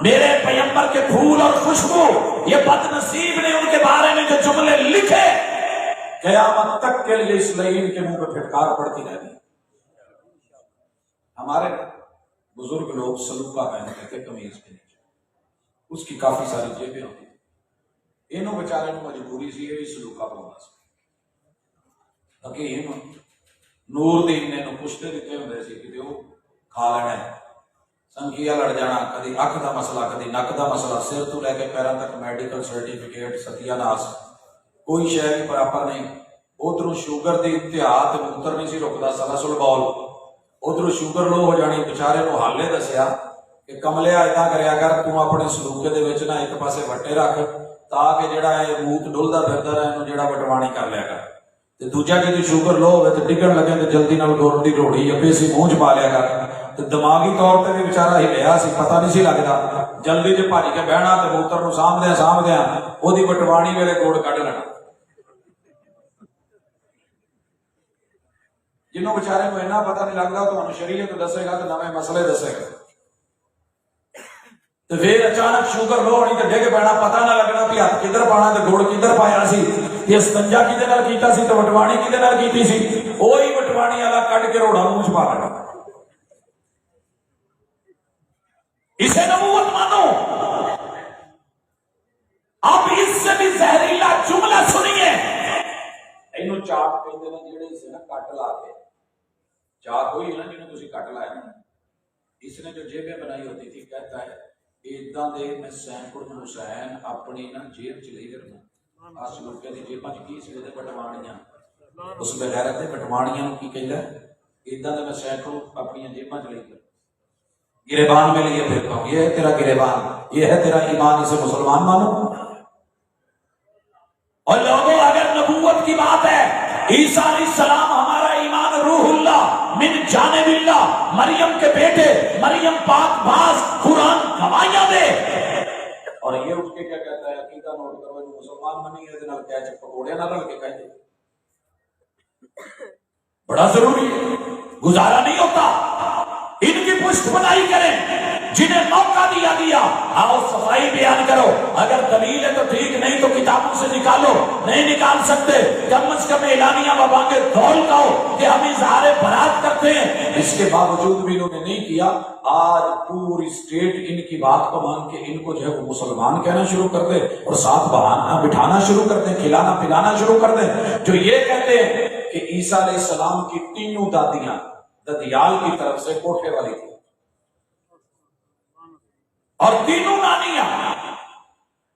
میرے پیغمبر کے پھول اور خوشبو، یہ بد نصیب نے ان کے بارے میں جو جملے لکھے، قیامت تک کے لیے اس لعین کے منہ پہ پھٹکار پڑتی رہتی۔ ہمارے بزرگ لوگ سلوکہ پہنتے تھے قمیض کے نیچے، اس کی کافی ساری جیبیں ہوتی تھیں۔ انہوں بیچارے نوں مجبوری سی یہ بھی سلوکہ پاؤنا سی۔ حکیم نور دین نے نوں پوچھتے دیتے ہوندے سی کہ وہ کھا لینا ہے، سنکھیا لڑ جانا، کدی اکھ دا مسئلہ، کدی نک دا مسئلہ، سر تو لے کے پیراں تک میڈیکل سرٹیفکیٹ، ستیہ ناس، کوئی شے بھی برابر نہیں۔ ادھروں شوگر دی انتہا تے موتر نہیں سی رکدا، سلسل بول، ادھر شوگر لو ہو جانی۔ بیچارے نو حالے دسیا کہ کملیا اتنا کریا کر، تو اپنے سلوکے دے وچ نہ ایک پاسے وٹے رکھ تاکہ جڑا ہے موت ڈلدا پھردا رہے انہوں جڑا بٹوانی کر لیا کر تے دوجا جی شوگر لو ہوئے تے ڈگن لگے تے جلدی نال گور دی روڑی اپے سی منہ چ پا لیا کر تے دماغی طور تے بھی بیچارہ ہلیا سی پتہ نہیں سی لگدا جلدی چ بھج کے بہنا تے موتر نو سامدیاں او دی بٹوانی ویلے گوڑ کڈ لینا جنہوں بیچارے کو اتنا پتہ نہیں لگتا تو شریعت دسے گا تو نویں مسئلے دسے گا تو پھر اچانک شوگر لو ہونی تو ڈگ پینا پتہ نہ لگنا بھی ہاتھ کدھر پانا تو گڑ کدھر پایا سی یہ استنجا کدے نال کیتا سی تو بٹوانی کدے نال کیتی سی وہی بٹوانی والا کڈ کے روڑا منہ چ پا لینا اسے نبوت مانو اب اس سے بھی زہریلا جملہ سنیے اینو چاٹ کہندے نے جڑے اسے نا کٹ لا کے چاٹ ہوئی نا جنہوں تسی کٹ لایا نا اس نے جو جیبیں بنائی ہوتی تھی کہتا ہے اداں دے میں سینکڑ حسین اپنی نا جیب چ لے کرنا اس لوکے دی جیباں چ کی سی تے بٹوانیاں اس بغیرت دے بٹوانیاں نو کی کہندا ہے اداں دے میں سینکڑ اپنی جیباں چ لے کر گریبان میں لیے پھرتا ہوں یہ ہے تیرا گریبان یہ ہے تیرا ایمان اسے مسلمان مانو اور لوگوں اگر نبوت کی بات ہے عیسیٰ علیہ السلام ہمارا ایمان روح اللہ من جانب اللہ مریم کے بیٹے مریم پاک باز قرآن گواہیاں دے اور یہ اٹھ کے کیا کہتا ہے عقیدہ نوٹ کرو مسلمان منی ہے نال کہہ چ پکوڑے نہ رل کے کہے بڑا ضروری ہے گزارا نہیں ہوتا ان کی پشت بنائی کریں جنہیں موقع دیا گیا آؤ صفائی بیان کرو اگر دلیل ہے تو ٹھیک نہیں تو کتابوں سے نکالو نہیں نکال سکتے کم از کم اعلانیہ بابانگے دول کہو کہ ہم اظہار برات کرتے ہیں اس کے باوجود بھی انہوں نے نہیں کیا آج پوری اسٹیٹ ان کی بات کو مان کے ان کو جو ہے وہ مسلمان کہنا شروع کر دے اور ساتھ بہانا بٹھانا شروع کر دیں کھلانا پلانا شروع کر دیں جو یہ کہتے ہیں کہ عیسیٰ علیہ السلام کی تینوں دادیاں ددیال کی طرف سے کوٹھے والی تھی اور تینوں نانیاں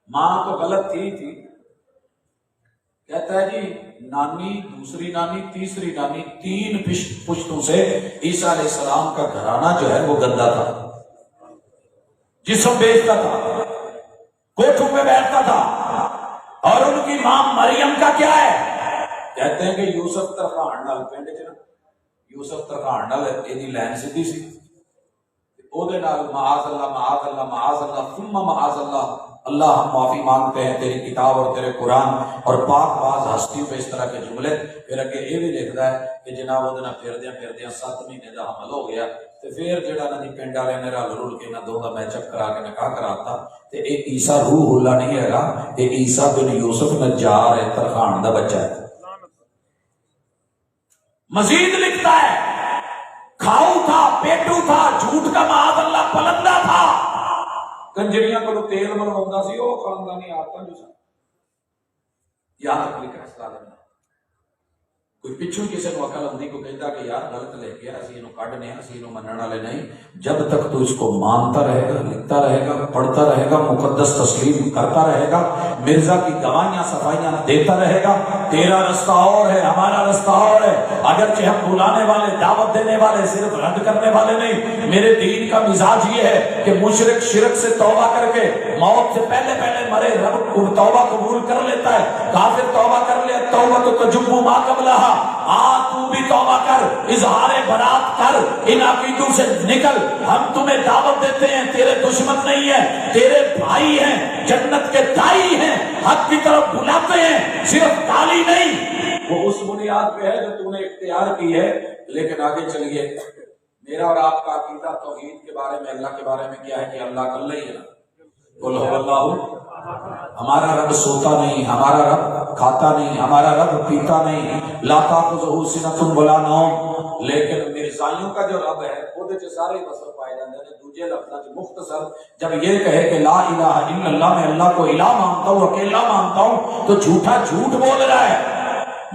ماں تو غلط تھی کہتا ہے جی نانی دوسری نانی تیسری نانی تین پشتوں سے عیسیٰ علیہ السلام کا گھرانہ جو ہے وہ گندا تھا جسم بیچتا تھا کوٹھوں پہ بیٹھتا تھا اور ان کی ماں مریم کا کیا ہے کہتے ہیں کہ یوسف ترخان نال پنڈ چ یوسف ترخان نال ایدی لین سیدھی سی او دے نال معاذ اللہ معاذ اللہ معاذ اللہ ثم معاذ اللہ اللہ ہم معافی مانگتے ہیں تیری کتاب اور تیرے قرآن اور پاک باز ہستیوں پہ اس طرح کے جملے پھر اگے یہ بھی لکھتا ہے کہ جناب وہ پھردیاں 7 مہینے دا حمل ہو گیا تے پھر جڑا نا جی پنڈ والے نے رل رل کے نہ دو دا میچ اپ کرا کے نکاح کراتا تے اے عیسیٰ روح اللہ نہیں ہے گا اے عیسیٰ بن یوسف نجار ہے ترخان دا بچہ ہے مزید لکھتا ہے کھاؤ تھا پیٹو تھا جھوٹ کا معاذ اللہ پلندہ تھا کنجریاں کو تیل منواؤندا سی او خاندانی عادتاں جو سن یاد تک لکھا ہے کوئی پچھوں کسی نے عقل اندھی کو کہتا کہ یار غلط لے گیا اسی انہوں کڈنے اسی انہوں منن والے نہیں جب تک تو اس کو مانتا رہے گا لکھتا رہے گا پڑھتا رہے گا مقدس تسلیم کرتا رہے گا مرزا کی دوائیاں صفائیاں دیتا رہے گا تیرا رستہ اور ہے ہمارا رستہ اور ہے اگرچہ ہم بلانے والے دعوت دینے والے صرف رد کرنے والے نہیں میرے دین کا مزاج یہ ہے کہ مشرک شرک سے توبہ کر کے موت سے پہلے مرے رب توبہ قبول کر لیتا ہے کافر توبہ کر لے توبہ تو تجب ما قبلہا تو بھی توبہ کر اظہار برات کر ان عقیدوں سے نکل ہم تمہیں دعوت دیتے ہیں تیرے دشمن نہیں ہیں تیرے بھائی ہیں جنت کے دائی ہیں حق کی طرف بلاتے ہیں صرف گالی نہیں وہ اس بنیاد پہ ہے جو تم نے اختیار کی ہے لیکن آگے چلیے میرا اور آپ کا عقیدہ توحید کے بارے میں اللہ کے بارے میں کیا ہے کہ اللہ کا اللہ ہی ہے بولو اللہ ہمارا رب سوتا نہیں ہمارا رب کھاتا نہیں ہمارا رب پیتا نہیں لا تاخذہ سنۃ ولا نوم لیکن مرزائیوں کا جو رب ہے وہ دے سارے وصف پائے جاندے ہیں دوسرے لفظاں وچ مختصر جب یہ کہے کہ لا الہ الا اللہ میں اللہ کو الہ مانتا ہوں اکیلا مانتا ہوں تو جھوٹا جھوٹ بول رہا ہے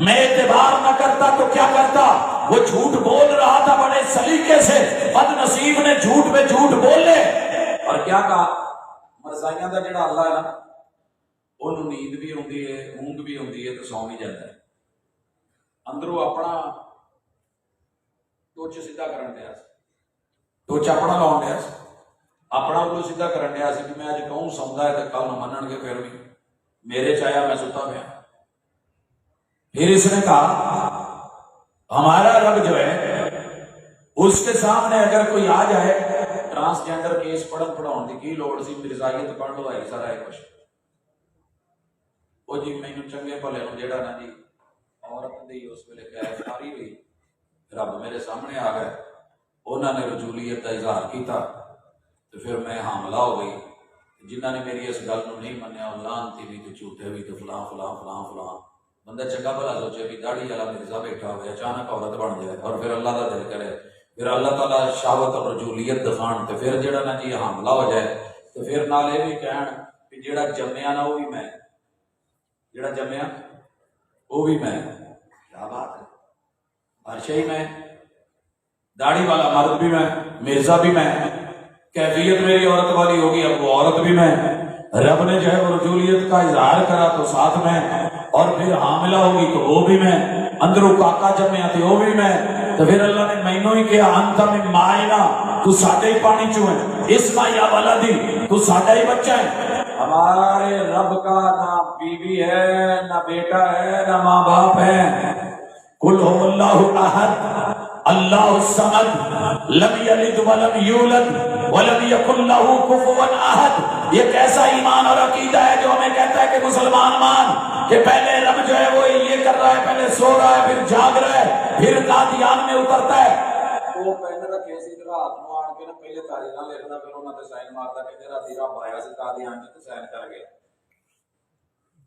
میں اعتبار نہ کرتا تو کیا کرتا وہ جھوٹ بول رہا تھا بڑے سلیقے سے بد نصیب نے جھوٹ پہ جھوٹ بول لے اور کیا کہا مرزائیاں دا جڑا اللہ ہے نا انہوں نیند بھی ہوندی ہے اونگ بھی ہوندی ہے تو سو بھی جاتا ہے اندروں اپنا ٹوچ سیدھا کرن دیا ٹوچ اپنا لاؤن دیا اپنا وہ سیدھا کرن دیا کہ میں اج کہوں سوندا ہے تو کل نو منن گے پھر بھی میرے چایا میں ستا پیا. پھر اس نے کہا ہمارا رب جو ہے اس کے سامنے اگر کوئی آ جائے ٹرانسجینڈر کیس پڑھن پڑھاؤن کی کی لوڑ سی, مرزائیت پڑھ لو آئی سارا ہے کچھ. وہ جی مینوں چنگے بھلے نوں جیڑا نا جی عورت دی اس ویلے کیف ساری ہوئی, رب میرے سامنے آ گئے, انہوں نے رجولیت کا اظہار کیتا تو پھر میں حاملہ ہو گئی. جنہوں نے میری اس گل کو نہیں منیا وہ لانتی بھی تو جھوٹے بھی تو فلاں فلاں فلاں فلاں. بندہ چنگا بھلا سوچے بھی داڑھی والا مرزا بیٹھا ہوئے اچانک عورت بن جائے اور پھر اللہ کا دل کرے, پھر اللہ تعالیٰ شہوت اور رجولیت دکھان تو پھر جڑا نا جی حاملہ ہو جائے تو پھر نال یہ بھی کہن کہ جڑا جمیا نا وہ بھی میں, جڑا جمیا وہ بھی میں. کیا بات ہے, ہر شے میں, داڑھی والا مرد بھی میں, مرزا بھی میں, کیفیت میری عورت والی ہوگی اب وہ عورت بھی میں. رب نے جو ہے وہ رجولیت کا اظہار کرا تو ساتھ میں, اور پھر حاملہ ہوگی تو وہ بھی میں, اندروں کاکا جمیا تھے وہ بھی میں. تو پھر اللہ نے مینوں ہی کہا انت من مائنا, تو ساڈے ہی پانی چوں ہے, اسما یا ولدی, تو ساڈا ہی بچہ ہے. ہمارے رب کا نہ بیوی ہے نہ بیٹا ہے نہ ماں باپ ہے. قل هو اللہ احد اللہ الصمد لم یلد ولم یولد ولم یکن لہ کفوا احد. یہ کیسا ایمان اور عقیدہ ہے جو ہمیں کہتا ہے کہ مسلمان مان کہ پہلے رب جو ہے وہ یہ کر رہا ہے, پہلے سو رہا ہے پھر جاگ رہا ہے پھر قادیان میں اترتا ہے. وہ پہلے رکھے اسی طرح ہاتھ میں آن کے پہلے تاریخ لکھنا پھر انہوں نے سائن مارتا کہ میرا تیرا پایا سے قادیان میں سائن کر گیا.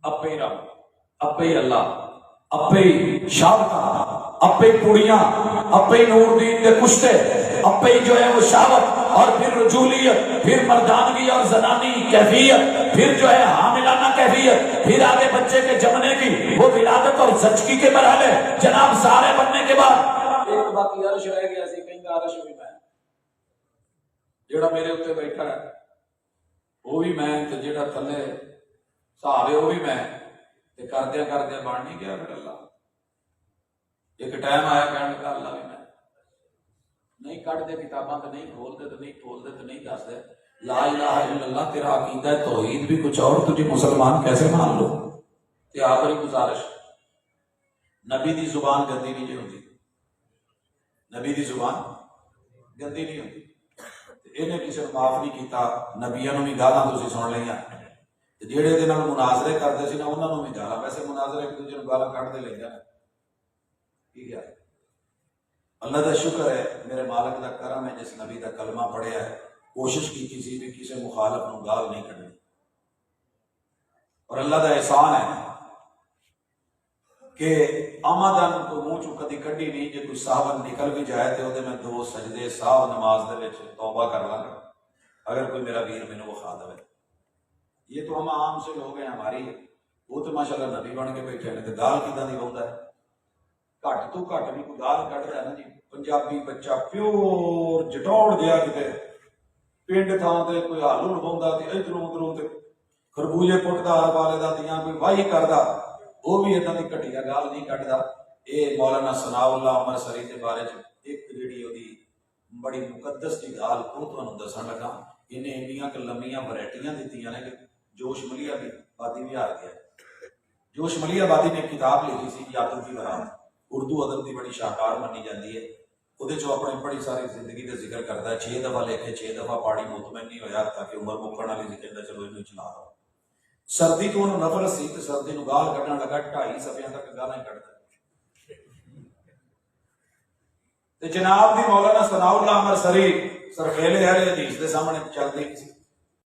اپے ہی رب, اپے ہی اللہ, اپے ہی شاوتا, اپے ہی پوڑیاں, اپے ہی نور دین دے کشتے, اپے ہی جو ہے وہ شاوت, اور پھر رجولیت, پھر مردانگی اور زنانی کیفیت, پھر جو ہے حاملانہ کیفیت, پھر آگے بچے کے جمنے کی وہ ولادت اور زچگی کے مرحلے. جناب سارے بننے کے بعد ایک باقی عرش رہ گیا سی, کہیں گا عرش بھی میں, جڑا میرے اتنے بیٹھا ہے وہ بھی میں, تو جڑا تھلے صاحب ہے وہ بھی میں. کردیا کردیا بن نہیں گیا. پھر اللہ ایک ٹائم آیا کہنے کا اللہ بھی میں نہیں کٹ دے کتاباں تو نہیں کھول دے تو نہیں کھول دے تو نہیں دس دے لا الہ الا اللہ تیرا عقیدہ ہے توحید بھی کچھ اور, تجھے مسلمان کیسے مان لو. تے آخری گزارش, نبی دی زبان گندی نہیں جی ہوتی, نبی دی زبان گندی نہیں ہوتی. انہیں کسی نے معاف نہیں کیتا, نبیوں نے بھی گالاں تسی سن لئیاں, جہے دے نال مناظرے کرتے سی نا انہوں نے بھی گالاں. ویسے مناظرے ایک دوسرے گالاں کٹ دے لے جانا ٹھیک ہے. اللہ کا شکر ہے, میرے مالک کا کرم ہے جس نبی کا کلمہ پڑھیا ہے, کوشش کی کسی بھی کسی مخالف نو گال نہیں کھڑنی. اور اللہ کا احسان ہے کہ آمدن کو منہ چوں کدی کڈی نہیں. جے کوئی صاحب نکل بھی جائے تو میں 2 سجدے صاحب نماز دے وچ توبہ کر لاں گا اگر کوئی میرا ویر مینوں وکھا دے. یہ تو ہم عام سے لوگ ہیں, ہماری وہ تو ماشاءاللہ نبی بن کے بیٹھے ہیں. تو گال کداں دی بولدا ہے, گھٹ تو گھٹ بھی کوئی گال کڈدا ہے نا جی. پنجابی بچہ پیور جٹوڑ دیا کتے پنڈ تھان تے کوئی آلو لبوندا تے ادھروں ادھروں تے خربوزے پٹدا والے دا دیاں کوئی واہی کردا, وہ بھی اتنا دی گھٹیا گال نہیں کڈدا. اے مولانا ثناء اللہ عمر سری دے بارے چ ایک جڑی اودی بڑی مقدس دی گال کو تانوں دسن لگا. انہیں انیاں کہ لمیاں ورائٹیاں دتیاں نے کہ جوش ملی آبادی بھی ہار گیا. جوش ملی آبادی نے کتاب لکھی سی یاتوں کی برات, اردو ادب کی بڑی شاہکار منی جاتی ہے. وہ اپنی بڑی ساری زندگی کا ذکر کرتا ہے. 6 دفعہ لکھے 6 دفعہ پاڑی مطمئن نہیں ہویا تاکہ عمر مکن والی ذکر دا چلو انہوں چلا رہا. سردی تو انہوں نفرت سی تو سردی نو گال کڈن لگا, 2.5 صفحیاں تک گالاں ہی کڈدا. تے جناب دی مولانا ثناء اللہ عمر سری سرخیلے اہل حدیث دے سامنے چلدی سی.